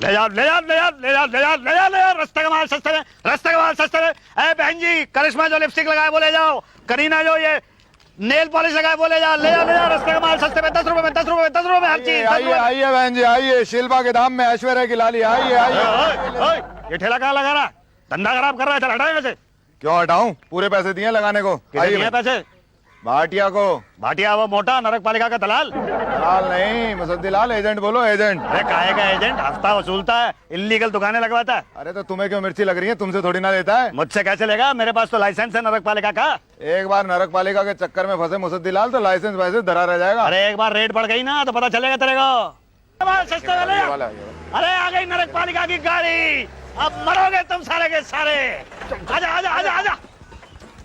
ले जाओ ले जाओ ले जाओ ले जाओ ले जाओ ले जाओ ले जाओ, रास्ते का माल सस्ते में, रास्ते का माल सस्ते में। अरे बहन जी, करिश्मा जो लिपस्टिक लगाए वो ले जाओ, करीना जो ये नेल पॉलिश लगाए वो ले जाओ, ले जाओ ले जाओ, रास्ते का माल सस्ते में, 10 रुपए में, 10 रुपए में, 10 रुपए में हर चीज। आइए आइए बहन जी आइए, शिल्पा के धाम में ऐश्वर्या की लाली, आइए आइए। ये ठेला कहाँ लगा रहा, धंधा खराब कर रहा है, चल हटाए यहाँ से। क्यों हटाऊं, पूरे पैसे दिए लगाने को। कितने पैसे? भाटिया को। भाटिया वो मोटा नरक पालिका का दलाल? दलाल नहीं, मुसद्दीलाल, एजेंट बोलो, एजेंट। अरे काहे का एजेंट, हफ्ता वसूलता है, इल्लीगल दुकानें लगवाता है। अरे तो तुम्हें क्यों मिर्ची लग रही है, तुमसे थोड़ी ना लेता है। मुझसे कैसे लेगा, मेरे पास तो लाइसेंस है नरक पालिका का। एक बार नरक पालिका के चक्कर में फंसे मुसद्दीलाल तो लाइसेंस वैसे धरा रह जाएगा। अरे एक बार रेट बढ़ गई ना तो पता चलेगा तेरे को। सस्ते वाले। अरे आ गई नरक पालिका की गाड़ी, अब मरोगे तुम सारे के सारे। आजा आजा आजा आजा,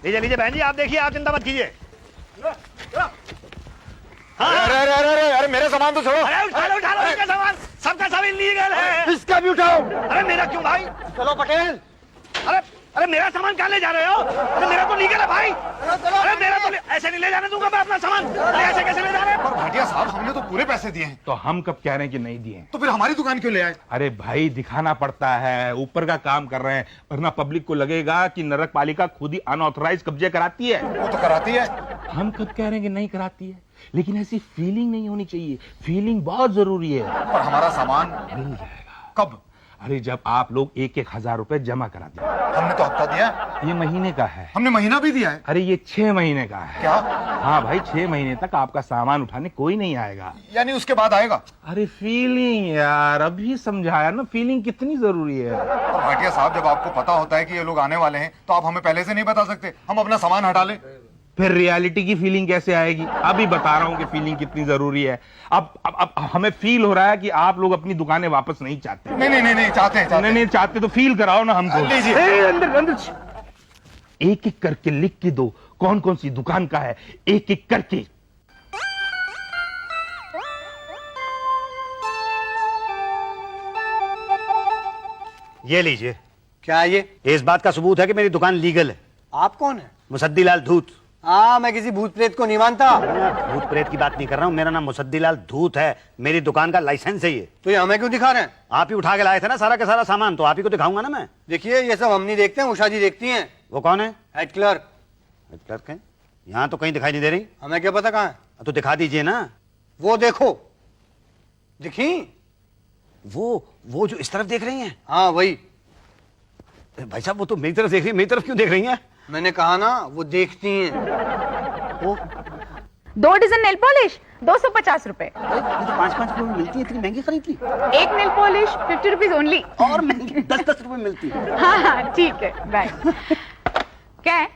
लीजिए लीजिए बहन जी, आप देखिए, आप चिंता मत कीजिए। अरे अरे अरे अरे अरे मेरे सामान तो छोड़ो। अरे उठा लो इसका सामान, सबका सब इल्लीगल है। इसका भी उठाओ। अरे मेरा क्यों भाई? चलो पटेल। अरे अरे मेरा सामान कहाँ ले जा रहे हो? अरे मेरा तो लीगल है भाई। अरे मेरा तो ऐसे नहीं ले जाने दूंगा मैं अपना सामान। अरे ऐसे कैसे ले जा रहे हो? भाटिया साहब, हमने तो पूरे पैसे दिए हैं। तो हम कब कह रहे हैं कि नहीं दिए? तो फिर हमारी दुकान क्यों ले आए? अरे भाई दिखाना पड़ता है, ऊपर का काम कर रहे हैं, वरना पब्लिक को लगेगा कि नरक पालिका खुद ही अनऑथराइज कब्जे कराती है। वो तो कराती है। हम कब कह रहे हैं कि नहीं कराती है, लेकिन ऐसी फीलिंग नहीं होनी चाहिए। फीलिंग बहुत जरूरी है। पर हमारा सामान मिल जाएगा। कब? अरे जब आप लोग 1-1 हजार रुपए जमा करा दें। हमने तो हफ्ता दिया। ये महीने का है। हमने महीना भी दिया है। अरे ये 6 महीने का है। क्या? हाँ भाई, 6 महीने तक आपका सामान उठाने कोई नहीं आएगा। यानी उसके बाद आएगा? अरे फीलिंग यार, अभी समझाया ना, फीलिंग कितनी जरूरी है। तो भाटिया साहब, जब आपको पता होता है कि ये लोग आने वाले हैं तो आप हमें पहले से नहीं बता सकते? हम अपना सामान हटा लें। फिर रियलिटी की फीलिंग कैसे आएगी? अभी बता रहा हूं कि फीलिंग कितनी जरूरी है। अब हमें फील हो रहा है कि आप लोग अपनी दुकानें वापस नहीं चाहते। नहीं नहीं नहीं नहीं चाहते हैं, चाहते हैं। नहीं चाहते तो फील कराओ ना हमको। लीजिए। अंदर अंदर एक एक करके लिख के दो कौन कौन सी दुकान का है, एक एक करके। ये लीजिए। क्या है ये? इस बात का सबूत है कि मेरी दुकान लीगल है। आप कौन है? मुसद्दीलाल धूत। हाँ, मैं किसी भूत प्रेत को नहीं मानता। भूत प्रेत की बात नहीं कर रहा हूँ, मेरा नाम मुसद्दीलाल धूत है, मेरी दुकान का लाइसेंस है ये। तो ये हमें क्यों दिखा रहे हैं? आप ही उठा के लाए थे ना सारा का सारा सामान, तो आप ही को दिखाऊंगा ना मैं। देखिए, ये सब हम नहीं देखते हैं, उषा जी देखती हैं। वो कौन है? Head clerk. क्लर्क है? यहाँ तो कहीं दिखाई नहीं दे रही। हमें क्या पता कहाँ है? तो दिखा दीजिए ना। वो देखो, दिखी? वो जो इस तरफ देख रही हैं? हाँ वही। भाई साहब, वो तो मेरी तरफ देख रही है, मेरी तरफ क्यों देख रही हैं? मैंने कहा ना, वो देखती हैं। 2 डजन नेल पॉलिश 250 रुपए। ये तो 5-5 रुपए में मिलती है, इतनी महंगी खरीद ली। एक नेल पॉलिश 50 रुपीज ओनली। और महंगी 10-10 रुपए मिलती है। हाँ ठीक है, बाय। क्या है?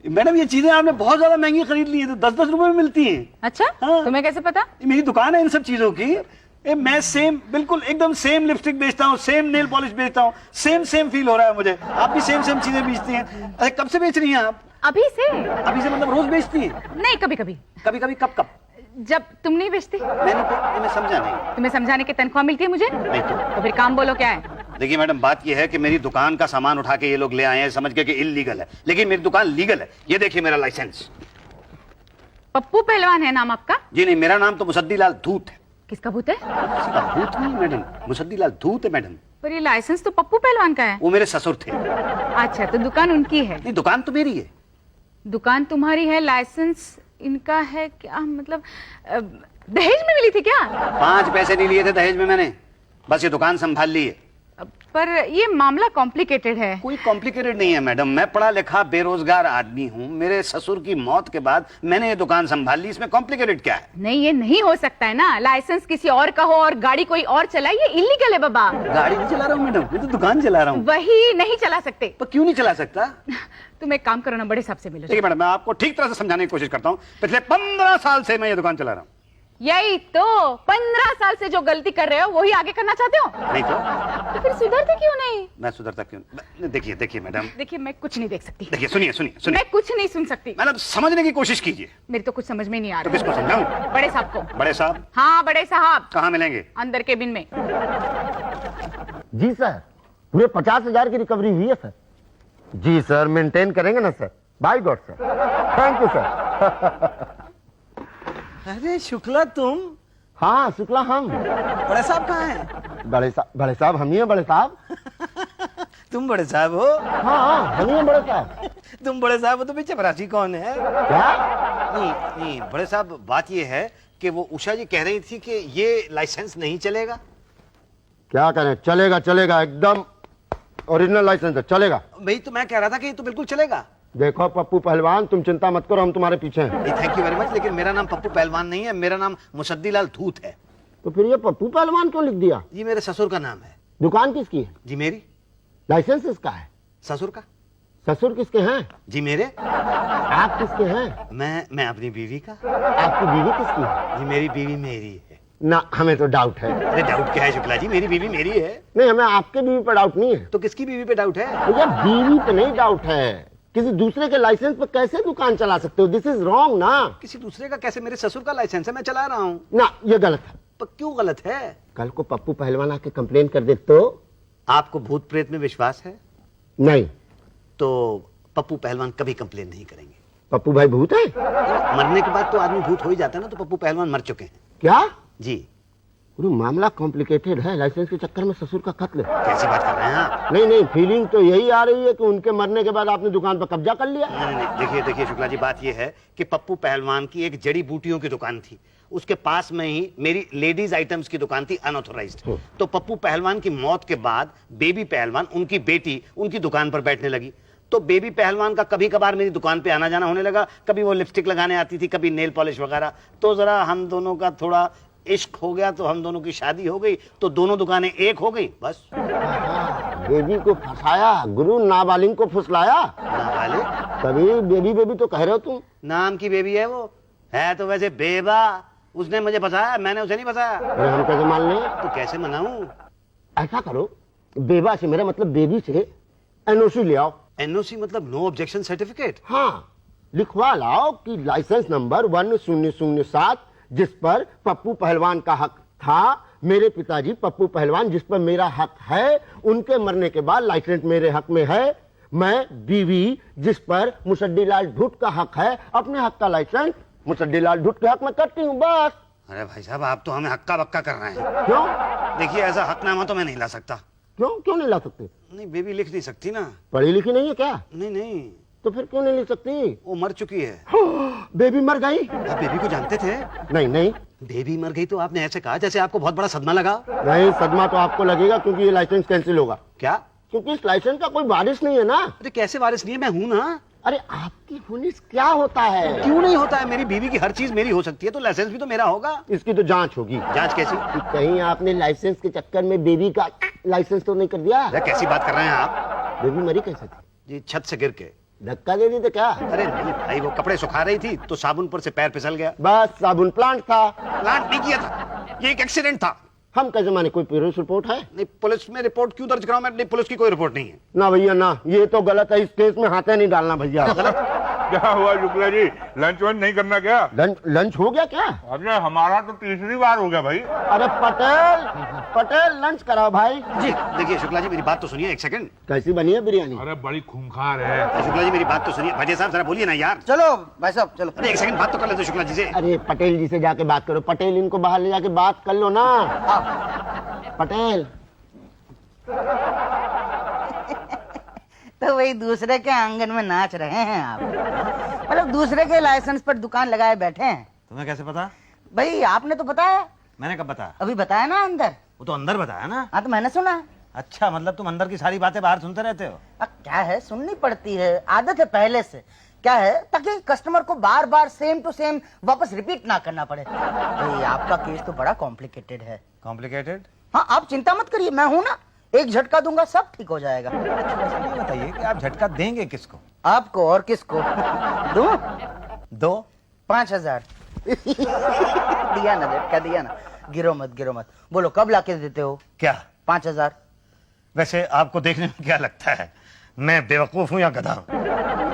मैडम, ये चीजें आपने बहुत ज्यादा महंगी खरीद ली है, तो 10-10 रुपए में मिलती हैं। अच्छा, हाँ। तुम्हें कैसे पता? ये मेरी दुकान है इन सब चीजों की। मैं बिल्कुल एकदम सेम लिपस्टिक बेचता हूँ, सेम नेल पॉलिश बेचता हूँ, सेम फील हो रहा है मुझे। आप भी सेम चीजें बेचती हैं। अरे कब से बेच रही हैं आप? अभी से? अभी से मतलब रोज बेचती हैं? नहीं, कभी कभी। कभी कब? जब तुम नहीं बेचती। मैं समझा नहीं। तुम्हें समझाने की तनख्वाह मिलती है मुझे? नहीं तो फिर काम बोलो, क्या है? देखिए मैडम, बात यह है कि मेरी दुकान का सामान उठा के ये लोग ले आए हैं समझ के कि इल्लीगल है, लेकिन मेरी दुकान लीगल है। ये देखिए मेरा लाइसेंस। पप्पू पहलवान है नाम आपका? जी नहीं, मेरा नाम तो मुसद्दीलाल धूत है। किसका भूत है? किसका भूत नहीं मैडम, मुसद्दीलाल धूत है मैडम। पर ये लाइसेंस तो पप्पू पहलवान का है। वो मेरे ससुर थे। अच्छा, तो दुकान उनकी है? नहीं, दुकान तो मेरी है। दुकान तुम्हारी है, लाइसेंस इनका है? क्या मतलब दहेज में मिली थी क्या? 5 पैसे नहीं लिए थे दहेज में मैंने, बस ये दुकान संभाल ली है। पर ये मामला कॉम्प्लिकेटेड है। कोई कॉम्प्लिकेटेड नहीं है मैडम, मैं पढ़ा लिखा बेरोजगार आदमी हूँ। मेरे ससुर की मौत के बाद मैंने ये दुकान संभाल ली, इसमें कॉम्प्लिकेटेड क्या है? नहीं, ये नहीं हो सकता है ना। लाइसेंस किसी और का हो और गाड़ी कोई और चलाए, ये इलीगल है बाबा। गाड़ी नहीं चला रहा हूँ मैडम, मैं तो दुकान चला रहा हूँ। वही नहीं चला सकते तो क्यों नहीं चला सकता? तुम एक काम करो ना, बड़े साहब से मिलो। देखिए मैडम, मैं आपको ठीक तरह से समझाने की कोशिश करता हूँ। पिछले 15 साल से मैं ये दुकान चला रहा हूँ। यही तो 15 साल से जो गलती कर रहे हो वही आगे करना चाहते हो? नहीं तो फिर सुधरते क्यों नहीं? मैं सुधरता क्यों? देखिए मैडम, देखिए, मैं कुछ नहीं देख सकती। देखिए सुनिए मैं कुछ नहीं सुन सकती। मैडम, समझने की कोशिश कीजिए। मेरी तो कुछ समझ में नहीं आ तो रहा। किसको समझाऊं? बड़े साहब को। बड़े साहब? हाँ, बड़े साहब। कहाँ मिलेंगे? अंदर केबिन में। जी सर, पूरे 50,000 की रिकवरी हुई है सर। जी सर, मेंटेन करेंगे ना sir. By God sir, thank you sir. अरे शुक्ला तुम? हाँ शुक्ला हम। बड़े साहब कहाँ हैं? बड़े साहब हम ही हैं बड़े साहब। तुम बड़े साहब हो? हाँ हम ही हैं बड़े साहब। तुम बड़े साहब हो तो पीछे चपरासी कौन है? क्या? नहीं नहीं बड़े साहब, बात ये है कि वो उषा जी कह रही थी कि ये लाइसेंस नहीं चलेगा। क्या करें, चलेगा चलेगा, एकदम ओरिजिनल लाइसेंस है, चलेगा। भाई तो मैं कह रहा था कि ये तो बिल्कुल चलेगा। देखो पप्पू पहलवान, तुम चिंता मत करो, हम तुम्हारे पीछे हैं। थैंक यू वेरी मच, लेकिन मेरा नाम पप्पू पहलवान नहीं है, मेरा नाम मुसद्दीलाल धूत है। तो फिर ये पप्पू पहलवान क्यों लिख दिया? जी मेरे ससुर का नाम है। दुकान किसकी है? जी मेरी। लाइसेंस किसका है? ससुर का। ससुर किसके हैं? जी मेरे। आप किसके हैं? मैं अपनी बीवी का। आपकी बीवी किसकी है? जी मेरी बीवी मेरी है। ना हमें तो डाउट है। अरे डाउट क्या है शुक्ला जी, मेरी बीवी मेरी है। नहीं, हमें आपके बीवी पर डाउट नहीं है। तो किसकी बीवी पे डाउट है? भैया बीवी पे नहीं डाउट है, किसी दूसरे के लाइसेंस पर कैसे दुकान चला सकते हो? दिस इज रॉन्ग ना। किसी दूसरे का कैसे? मेरे ससुर का लाइसेंस है, मैं चला रहा हूँ। ना ये गलत है। पर क्यों गलत है? कल को पप्पू पहलवान आके कंप्लेन कर दे तो? आपको भूत प्रेत में विश्वास है? नहीं। तो पप्पू पहलवान कभी कंप्लेन नहीं करेंगे। पप्पू भाई भूत है? मरने के बाद तो आदमी भूत हो ही जाता है ना, तो पप्पू पहलवान मर चुके हैं। क्या? जी। पूरा मामला कॉम्प्लिकेटेड है, लाइसेंस के चक्कर में ससुर का कत्ल। कैसी बात कर रहे हैं आप? नहीं, फीलिंग तो यही आ रही है कि उनके मरने के बाद आपने दुकान पर कब्जा कर लिया। नहीं, देखिए शुक्ला जी, बात ये है कि पप्पू पहलवान की एक जड़ी बूटियों की दुकान थी, उसके पास में ही मेरी लेडीज आइटम्स की दुकान थी अनऑथोराइज्ड। तो पप्पू पहलवान की मौत के बाद बेबी पहलवान, उनकी बेटी, उनकी दुकान पर बैठने लगी। तो बेबी पहलवान का कभी कभार मेरी दुकान पे आना जाना होने लगा, कभी वो लिपस्टिक लगाने आती थी, कभी नेल पॉलिश वगैरह। तो जरा हम दोनों का थोड़ा इश्क हो गया, तो हम दोनों की शादी हो गई, तो दोनों दुकानें एक हो गई, बस। बेबी को फंसाया, गुरु नाबालिग को फुसलाया। नाबालिग? तभी बेबी बेबी तो कह रहे हो तुम। नाम की बेबी है वो, है तो वैसे बेबा। उसने मुझे फंसाया, मैंने उसे नहीं फंसाया। अरे हम कैसे मान लें? तो कैसे मनाऊं? ऐसा करो, बेबा से, मेरा मतलब बेबी से एनओसी ले आओ। एनओसी मतलब नो ऑब्जेक्शन सर्टिफिकेट? हाँ, लिखवा लाओ कि लाइसेंस नंबर 1007 जिस पर पप्पू पहलवान का हक था, मेरे पिताजी पप्पू पहलवान जिस पर मेरा हक है, उनके मरने के बाद लाइसेंस मेरे हक में है। मैं बीवी जिस पर मुसद्दीलाल धूत का हक है, अपने हक का लाइसेंस मुसद्दीलाल धूत के हक में करती हूँ, बस। अरे भाई साहब, आप तो हमें हक्का बक्का कर रहे हैं। क्यों? देखिए, ऐसा हकनामा तो मैं नहीं ला सकता। क्यों नहीं ला सकते? नहीं, बेबी लिख नहीं सकती ना। पढ़ी लिखी नहीं है क्या? नहीं, तो फिर क्यों नहीं लिख सकती? वो मर चुकी है। बेबी मर गई? आप बेबी को जानते थे? नहीं। बेबी मर गई तो आपने ऐसे कहा जैसे आपको बहुत बड़ा सदमा लगा। नहीं, सदमा तो आपको लगेगा क्योंकि ये लाइसेंस कैंसिल होगा। क्या? क्योंकि इस लाइसेंस का कोई वारिस नहीं है ना। अरे कैसे वारिस नहीं है? मैं हूं ना। अरे आपकी पुलिस क्या होता है? क्यों नहीं होता है? मेरी बीवी की हर चीज मेरी हो सकती है, तो लाइसेंस भी तो मेरा होगा। इसकी तो जांच होगी। जांच कैसी? कि कहीं आपने लाइसेंस के चक्कर में बेबी का लाइसेंस तो नहीं कर दिया? अरे कैसी बात कर रहे हैं आप? बेबी मरी कैसे थी? जी, छत से गिर के। धक्का दे दी तो क्या? अरे नहीं भाई, वो कपड़े सुखा रही थी तो साबुन पर से पैर फिसल गया। बस साबुन प्लांट था। प्लांट नहीं किया था, ये एक एक्सीडेंट था। हम कैसे माने? कोई पुलिस रिपोर्ट है? नहीं, पुलिस में रिपोर्ट क्यों दर्ज कराऊं मैं? नहीं, पुलिस की कोई रिपोर्ट नहीं है। ना भैया ना, ये तो गलत है, इस केस में हाथ नहीं डालना भैया। क्या हुआ शुक्ला जी, लंच वंच नहीं करना क्या? लंच हो गया क्या? अरे हमारा तो तीसरी बार हो गया भाई। अरे पटेल लंच कराओ भाई। जी देखिए शुक्ला जी, मेरी बात तो सुनिए एक सेकंड। कैसी बनी है बिरयानी? अरे बड़ी खूंखार है। शुक्ला जी मेरी बात तो सुनिए। भाई साहब जरा बोलिए ना यार। चलो भाई साहब चलो। अरे एक सेकंड बात तो कर लेते शुक्ला जी से। अरे पटेल जी से जाके बात करो। पटेल इनको बाहर ले जाके बात कर लो ना। पटेल तो वही दूसरे के आंगन में नाच रहे हैं आप? मतलब दूसरे के लाइसेंस पर दुकान लगाए बैठे हैं। तुम्हें कैसे पता? भाई आपने तो बताया। मैंने कब बताया? अभी बताया ना अंदर। वो तो अंदर बताया ना। हाँ तो मैंने सुना। अच्छा, मतलब तुम अंदर की सारी बातें बाहर सुनते रहते हो? अब क्या है, सुननी पड़ती है, आदत है पहले से। क्या है, ताकि कस्टमर को बार बार सेम टू सेम वापस रिपीट ना करना पड़े। भाई आपका केस तो बड़ा कॉम्प्लिकेटेड है। कॉम्प्लिकेटेड? हाँ आप चिंता मत करिए, मैं हूं ना, एक झटका दूंगा सब ठीक हो जाएगा। ये बताइए कि आप झटका देंगे किसको? आपको और किसको दूं? 5,000 दिया ना, झटका दिया ना। गिरो मत। बोलो कब लाके देते हो? क्या 5,000? वैसे आपको देखने में क्या लगता है, मैं बेवकूफ हूँ या गधा हूँ?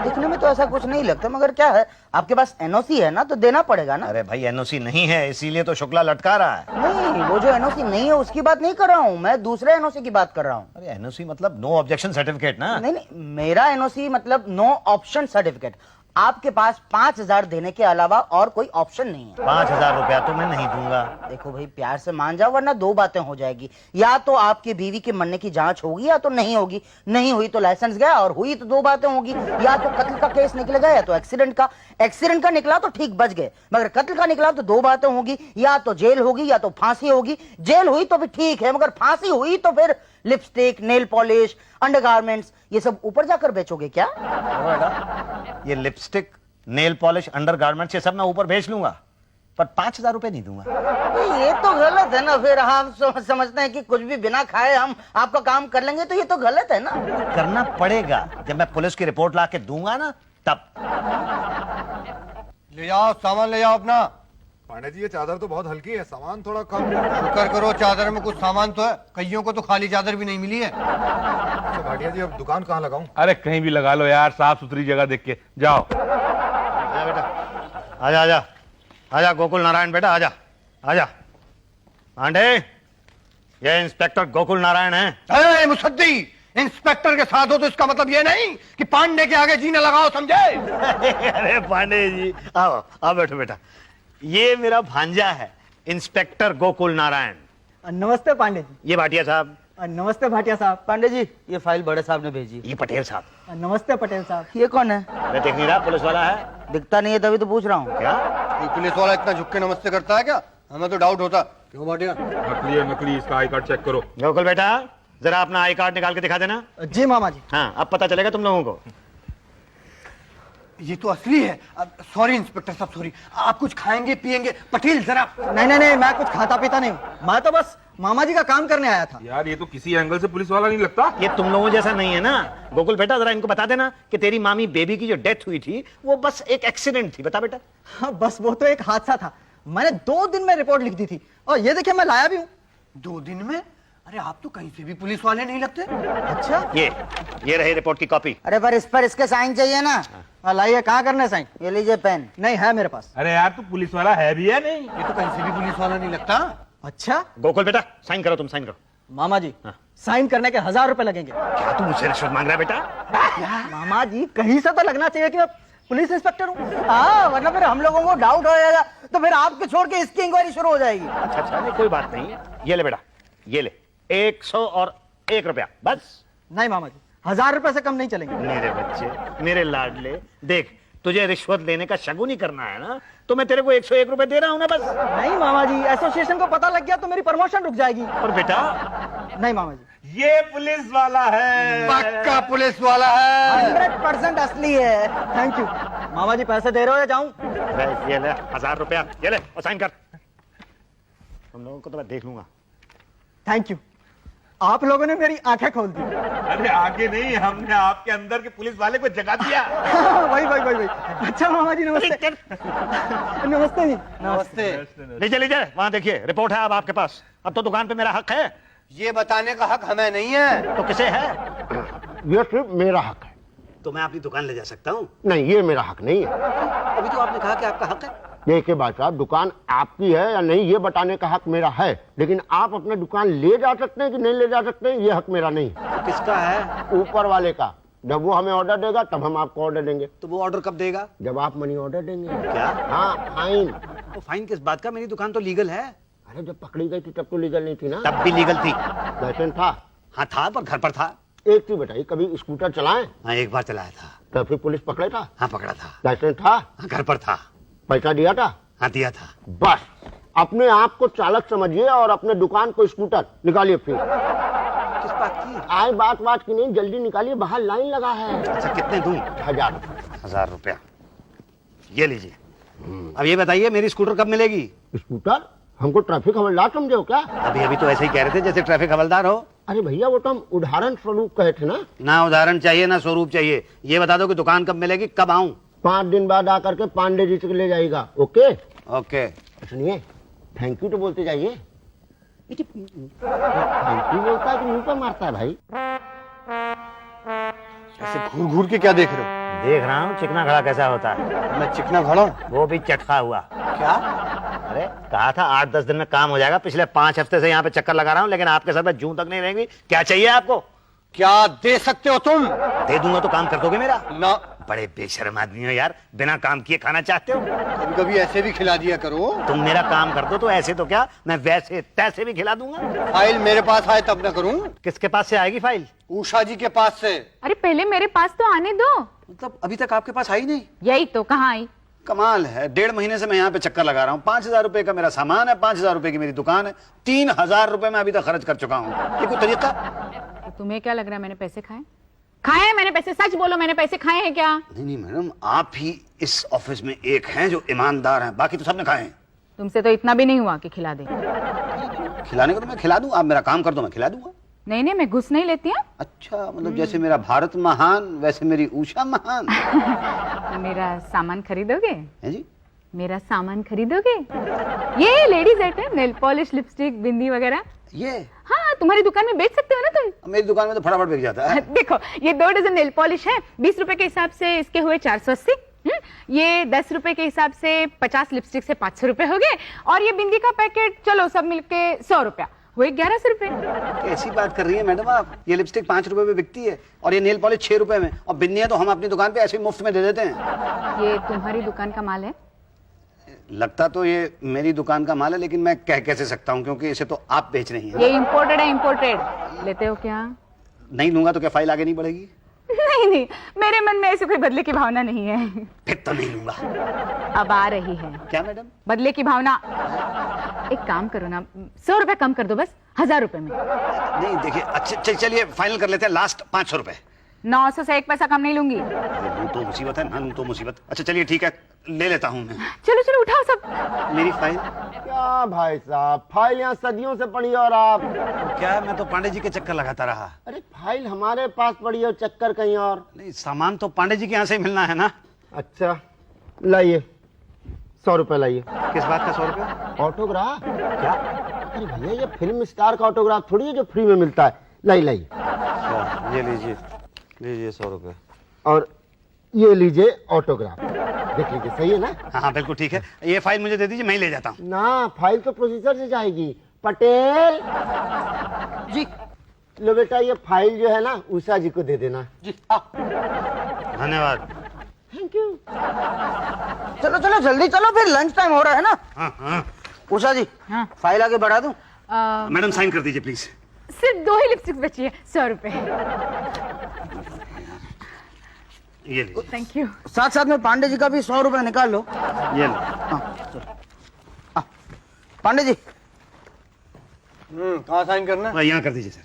दिखने में तो ऐसा कुछ नहीं लगता, मगर क्या है, आपके पास एनओसी है ना, तो देना पड़ेगा ना। अरे भाई एनओसी नहीं है, इसीलिए तो शुक्ला लटका रहा है। नहीं, वो जो एनओसी नहीं है उसकी बात नहीं कर रहा हूँ मैं, दूसरे एनओसी की बात कर रहा हूँ। अरे एनओसी मतलब नो ऑब्जेक्शन सर्टिफिकेट ना? नहीं, मेरा एनओसी मतलब नो ऑप्शन सर्टिफिकेट। आपके पास 5,000 देने के अलावा और कोई ऑप्शन नहीं है। 5,000 रुपया तो मैं नहीं दूंगा। देखो भाई, प्यार से मान जाओ वरना दो बातें हो जाएगी। या तो आपकी बीवी के मरने की जांच होगी या तो नहीं होगी। नहीं हुई तो लाइसेंस गया, और हुई तो दो बातें होगी। या तो कत्ल का केस निकलेगा या तो एक्सीडेंट का। एक्सीडेंट का निकला तो ठीक बच गए, मगर कत्ल का निकला तो दो बातें होगी। या तो जेल होगी या तो फांसी होगी। जेल हुई तो भी ठीक है, मगर फांसी हुई तो फिर लिपस्टिक, नेल पॉलिश, अंडरगारमेंट्स ये सब ऊपर जाकर बेचोगे क्या? ये लिपस्टिक, नेल पॉलिश, अंडरगारमेंट्स ये सब मैं ऊपर बेच लूंगा, पर 5,000 रुपए नहीं दूंगा। ये तो गलत है ना। फिर हम समझते हैं कि कुछ भी बिना खाए हम आपका काम कर लेंगे, तो ये तो गलत है ना। करना पड़ेगा। जब मैं पुलिस की रिपोर्ट ला के दूंगा ना तब। ले जाओ सामान, ले जाओ अपना। पांडे जी ये चादर तो बहुत हल्की है, सामान थोड़ा कम। शुक्र करो चादर में कुछ सामान तो है, कईयों को तो खाली चादर भी नहीं मिली है। अच्छा भाटिया जी, अब दुकान कहाँ लगाऊं? अरे कहीं भी लगा लो यार, साफ सुथरी जगह देख के जाओ। आजा बेटा, आजा आजा आजा गोकुल नारायण बेटा, आजा आजा। पांडे, ये इंस्पेक्टर गोकुल नारायण है। अरे मुसद्दी, इंस्पेक्टर के साथ हो तो इसका मतलब ये नहीं कि पांडे के आगे जीने लगाओ, समझे? अरे पांडे जी, आओ आओ बैठो बेटा। ये मेरा भांजा है, इंस्पेक्टर गोकुल नारायण। नमस्ते पांडे जी। ये भाटिया साहब। नमस्ते भाटिया साहब। पांडे जी, ये फाइल बड़े साहब ने भेजी। ये पटेल साहब। नमस्ते पटेल साहब। ये कौन है? मैं देख नहीं रहा, पुलिस वाला है। दिखता नहीं है तभी तो पूछ रहा हूँ। क्या? ये पुलिस वाला इतना झुक के नमस्ते करता है क्या? हमें तो डाउट होता। क्यों भाटिया? नकली है, नकली। इसका आई कार्ड चेक करो। गोकुल बेटा, जरा अपना आई कार्ड निकाल के दिखा देना। जी मामा जी। हाँ, अब पता चलेगा तुम लोगों को। ये तो असली है। सॉरी इंस्पेक्टर साहब, सॉरी। आप कुछ खाएंगे पिएंगे? पटेल जरा। नहीं नहीं नहीं, मैं कुछ खाता पीता नहीं हूँ। मैं तो बस मामा जी का काम करने आया था। यार ये तो किसी एंगल से पुलिस वाला नहीं लगता। ये तुम लोगों जैसा नहीं है ना। गोकुल बेटा, जरा इनको बता देना कि तेरी मामी बेबी की जो डेथ हुई थी वो बस एक एक्सीडेंट थी। बता बेटा। हाँ, बस वो तो एक हादसा था। मैंने 2 दिन में रिपोर्ट लिख दी थी, और ये देखिए मैं लाया भी हूँ। 2 दिन में? अरे आप तो कहीं से भी पुलिस वाले नहीं लगते। अच्छा, ये रही रिपोर्ट की कॉपी। अरे पर इस पर इसके साइन चाहिए ना। लाइए, कहाँ करना साइन? ये लीजिए पेन। नहीं है मेरे पास। अरे यार तू पुलिस वाला है भी या नहीं? ये तो कहीं से भी पुलिस वाला नहीं लगता। अच्छा गोकुल बेटा, साइन करो, तुम साइन करो। मामा जी, साइन करने के 1,000 रुपए लगेंगे। क्या तू मुझसे रिश्वत मांग रहा है बेटा? मामा जी, कहीं से तो लगना चाहिए कि मैं पुलिस इंस्पेक्टर हूँ। हाँ, वरना फिर हम लोगों को डाउट हो जाएगा, तो फिर आपके छोड़ के इसकी इंक्वायरी शुरू हो जाएगी। अच्छा अच्छा, नहीं कोई बात नहीं। ये ले बेटा, ये ले 101 रुपया बस। नहीं मामा जी, 1,000 रुपए से कम नहीं चलेंगे। मेरे बच्चे, मेरे लाडले, देख तुझे रिश्वत लेने का शगुन करना है ना, तो मैं तेरे को 101 रुपए दे रहा हूं ना बस। नहीं मामा जी, एसोसिएशन को पता लग गया तो मेरी प्रमोशन रुक जाएगी। और बेटा, नहीं मामा जी। ये पुलिस वाला है। पक्का पुलिस वाला है। 100% असली है। Thank you. मामा जी, पैसे दे रहे हो या जाऊं? ये ले 1,000 रुपया, ये ले और साइन कर। तुम लोगों को तो मैं देख लूंगा। थैंक यू, आप लोगों ने मेरी आंखें खोल दी। अरे आगे नहीं, हमने आपके अंदर के पुलिस वाले को जगा दिया। वही। अच्छा मामा जी, नमस्ते। नमस्ते जी। नमस्ते। लीजिए लीजिए, वहां देखिए रिपोर्ट है अब आपके पास। अब तो दुकान पे मेरा हक है। ये बताने का हक हमें नहीं है। तो किसे है? ये सिर्फ मेरा हक है। तो मैं अपनी दुकान ले जा सकता हूँ? नहीं, ये मेरा हक नहीं है। अभी तो आपने कहा कि आपका हक है। देखिए भाई साहब, दुकान आपकी है या नहीं ये बताने का हक मेरा है, लेकिन आप अपने दुकान ले जा सकते हैं कि नहीं ले जा सकते हैं, ये हक मेरा नहीं है। तो किसका है? ऊपर वाले का। जब वो हमें ऑर्डर देगा तब हम आपको ऑर्डर देंगे। तो वो ऑर्डर कब देगा? जब आप मनी ऑर्डर देंगे। क्या? हाँ, फाइन। तो फाइन किस बात का? मेरी दुकान तो लीगल है। अरे जब पकड़ी गई थी तब तो लीगल नहीं थी ना। तब भी लीगल थी। लाइसेंस था। हाँ था, पर घर पर था। एक चीज बताइए, कभी स्कूटर चलाएं? हाँ, एक बार चलाया था। तो फिर पुलिस पकड़े था? हाँ, पकड़ा था। लाइसेंस था? हाँ, घर पर था। पैसा दिया था? हाँ, दिया था। बस अपने आप को चालक समझिए और अपने दुकान को स्कूटर निकालिए। फिर किस बात की? आए बात की नहीं, जल्दी निकालिए, बाहर लाइन लगा है। अच्छा, कितने दूं? 1,000। 1,000 रुपया, ये लीजिए। अब ये बताइए, मेरी स्कूटर कब मिलेगी? स्कूटर? हमको ट्रैफिक हवलदार समझे हो क्या? अभी तो ऐसे ही कह रहे थे जैसे ट्रैफिक हवलदार हो। अरे भैया, वो तो हम उदाहरण स्वरूप कहे थे ना। ना उदाहरण चाहिए ना स्वरूप चाहिए। ये बता दो कि दुकान कब मिलेगी, कब आऊं? 5 दिन बाद आकर के पांडे जी से ले जाएगा। ओके? ओके। सुनिए, थैंक यू तो बोलते जाइए। थैंक यू बोलता है कि मुंह पर मारता है भाई? ऐसे घूर घूर के क्या देख रहे हो? देख रहा हूँ चिकना खड़ा कैसा होता है। मैं चिकना खड़ा हूं? वो भी चटका हुआ। क्या? अरे कहा था 8-10 दिन में काम हो जाएगा। पिछले 5 हफ्ते से यहाँ पे चक्कर लगा रहा हूँ, लेकिन आपके सर पे जूं तक नहीं रहेंगी। क्या चाहिए आपको? क्या दे सकते हो तुम? दे दूंगा तो काम कर दोगे मेरा? ना, बड़े बेशर्म आदमी हो यार, बिना काम किए खाना चाहते हो? कभी कभी ऐसे भी खिला दिया करो। तुम मेरा काम कर दो तो ऐसे तो क्या, मैं वैसे तैसे भी खिला दूंगा। फाइल मेरे पास आए तब ना करूं। किसके पास से आएगी फाइल? उषा जी के पास से। अरे पहले मेरे पास तो आने दो। मतलब अभी तक आपके पास आई नहीं? यही तो, कहाँ आई? कमाल है, 1.5 महीने से मैं यहाँ पे चक्कर लगा रहा हूँ। 5,000 रुपए का मेरा सामान है, 5,000 रुपए की मेरी दुकान है, 3,000 रुपए मैं अभी तक खर्च कर चुका हूँ। ये कोई तरीका? तो तुम्हें क्या लग रहा है मैंने पैसे खाए? खाए हैं मैंने पैसे, सच बोलो, मैंने पैसे खाए हैं क्या? नहीं मैडम, आप ही इस ऑफिस में एक हैं जो ईमानदार हैं, बाकी तो सबने खाए हैं। तुमसे तो इतना भी नहीं हुआ कि खिला दे। खिलाने को तो मैं खिला दूं, आप मेरा काम कर दो, मैं खिला दूंगा। नहीं नहीं, मैं घुस नहीं लेती हूँ। अच्छा, मतलब जैसे मेरा भारत महान वैसे मेरी उषा महान। तो मेरा सामान खरीदोगे? है जी? मेरा सामान खरीदोगे? ये ladies item, nail polish, lipstick, bindi वगैरह। ये हाँ, तुम्हारी दुकान में बेच सकते हो ना तुम। मेरी दुकान में तो फटाफट बिक जाता है। देखो, ये 2 डजन नेल पॉलिश है, 20 रुपए के हिसाब से इसके हुए 480। ये 10 रुपए के हिसाब से 50 लिपस्टिक से 500 रुपए हो गए, और ये बिंदी का पैकेट चलो सब मिलके 100 रुपया हुए 1100 रुपए। कैसी बात कर रही है मैडम आप? ये लिपस्टिक 5 रुपए में बिकती है और ये नेल पॉलिश 6 रुपए में, और बिंदियां तो हम अपनी दुकान पे ऐसे ही मुफ्त में दे देते हैं। ये तुम्हारी दुकान का माल है? लगता तो ये मेरी दुकान का माल है, लेकिन मैं कह कैसे सकता हूँ क्योंकि इसे तो आप बेच रही हैं। ये इम्पोर्टेड है, इम्पोर्टेड। लेते हो क्या? नहीं लूंगा तो क्या फाइल आगे नहीं बढ़ेगी? नहीं नहीं, मेरे मन में ऐसी कोई बदले की भावना नहीं है। फिर तो नहीं लूंगा। अब आ रही है क्या मैडम? बदले की भावना। एक काम करो ना, 100 रुपए कम कर दो बस, 1000 रुपए में। नहीं देखिए, अच्छा चलिए फाइनल कर लेते हैं, लास्ट 500 रुपए। 900 से 1 पैसा कम नहीं लूंगी। लूं तो मुसीबत है ना, लूं तो मुसीबत। अच्छा चलिए ठीक है, ले लेता हूँ मैं। चलो चलो उठाओ सब। मेरी फाइल क्या भाई साहब, फाइल यहाँ सदियों से पड़ी है और आप। क्या है, मैं तो पांडे जी के चक्कर लगाता रहा। अरे फाइल हमारे पास पड़ी है और चक्कर कहीं और। नहीं, सामान तो पांडे जी के यहाँ से ही मिलना है ना। अच्छा लाइए, 100 रुपए लाइए। किस बात का 100 रुपए? ऑटोग्राफ। क्या? अरे भैया, ये फिल्म स्टार का ऑटोग्राफ थोड़ी है जो फ्री में मिलता है। लाइए अच्छा, ये लीजिए, लीजिए 100 रुपए। और ये लीजिए ऑटोग्राफ, देख लीजिए, सही है ना? हाँ बिल्कुल ठीक है, ये फाइल मुझे दे दीजिए, मैं ही ले जाता हूँ। ना, फाइल तो प्रोसीजर से जाएगी। पटेल जी लो बेटा, ये फाइल जो है ना उषा जी को दे देना। जी, धन्यवाद। Thank you. चलो चलो जल्दी चलो, फिर लंच टाइम हो रहा है ना। हाँ हाँ उषा जी, हाँ। फाइल आगे बढ़ा दूं? मैडम साइन कर दीजिए प्लीज। सिर्फ 2 ही लिपस्टिक बची है, 100 रुपए। ये लीजिए, थैंक यू। साथ साथ में पांडे जी का भी 100 रुपए निकाल लो। ये लो। पांडे जी, कहाँ साइन करना है? यहाँ कर दीजिए सर।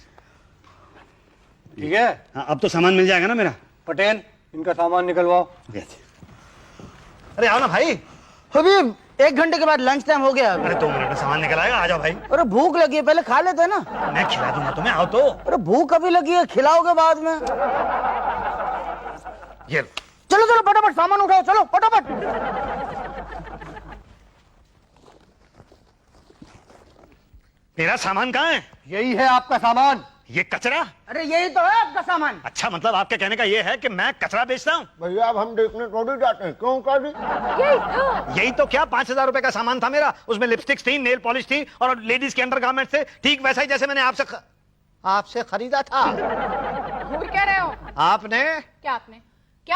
ठीक है। हाँ, अब तो सामान मिल जाएगा ना मेरा? पटेल, इनका सामान निकलवाओ। अरे आओ ना भाई। अभी 1 घंटे के बाद लंच टाइम हो गया। अरे 2 मिनट में सामान निकल आएगा, आ जाओ भाई। अरे भूख लगी है, पहले खा लेते हैं ना। मैं खिला दूंगा तुम्हें, आओ तो। अरे भूख अभी लगी है, खिलाओगे बाद में। ये लो। चलो चलो फटाफट सामान उठाओ, चलो फटाफट। मेरा सामान कहाँ है? यही है आपका सामान। ये कचरा? अरे यही तो है आपका सामान। अच्छा, मतलब आपके कहने का ये है कि मैं कचरा बेचता हूँ? भैया अब हम देखने थोड़ी जाते हैं, क्यों कर दी? यही तो क्या, 5,000 रुपए का सामान था मेरा, उसमें लिपस्टिक्स थी, नेल पॉलिश थी और लेडीज के अंडरगारमेंट्स थे, ठीक वैसा ही जैसे मैंने आपसे खरीदा था। भूल क्या रहे हो? आपने? क्या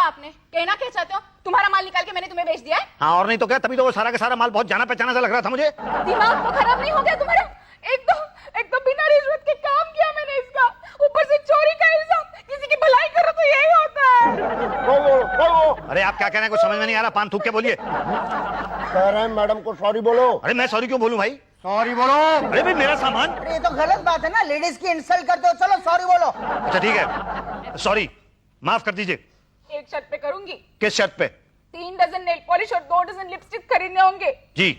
आपने कहना क्या चाहते हो? तुम्हारा माल निकाल के मैंने तुम्हें बेच दिया है? हाँ, और नहीं तो क्या, तभी तो वो सारा का सारा माल बहुत जाना पहचाना सा लग रहा था मुझे। दिमाग तो खराब नहीं हो गया तुम्हारा? एक तो बिना रिश्वत के काम किया मैंने इसका, ऊपर से चोरी का इल्जाम। किसी की भलाई करो तो यही होता है। अरे आप क्या कह रहे हैं, कुछ समझ में नहीं आ रहा, पान थूक के बोलिए। कह रहे हैं मैडम को सॉरी बोलो। अरे मैं सॉरी क्यों बोलूं भाई? सॉरी बोलो। अरे भाई मेरा सामान। अरे ये तो गलत बात है ना, लेडीज की इंसल्ट करते हो। चलो सॉरी बोलो। अच्छा ठीक है, सॉरी, माफ कर दीजिए। एक शर्त पे करूंगी। किस शर्त पे? 3 डजन नेल पॉलिश और 2 डजन लिपस्टिक खरीदने होंगे। जी।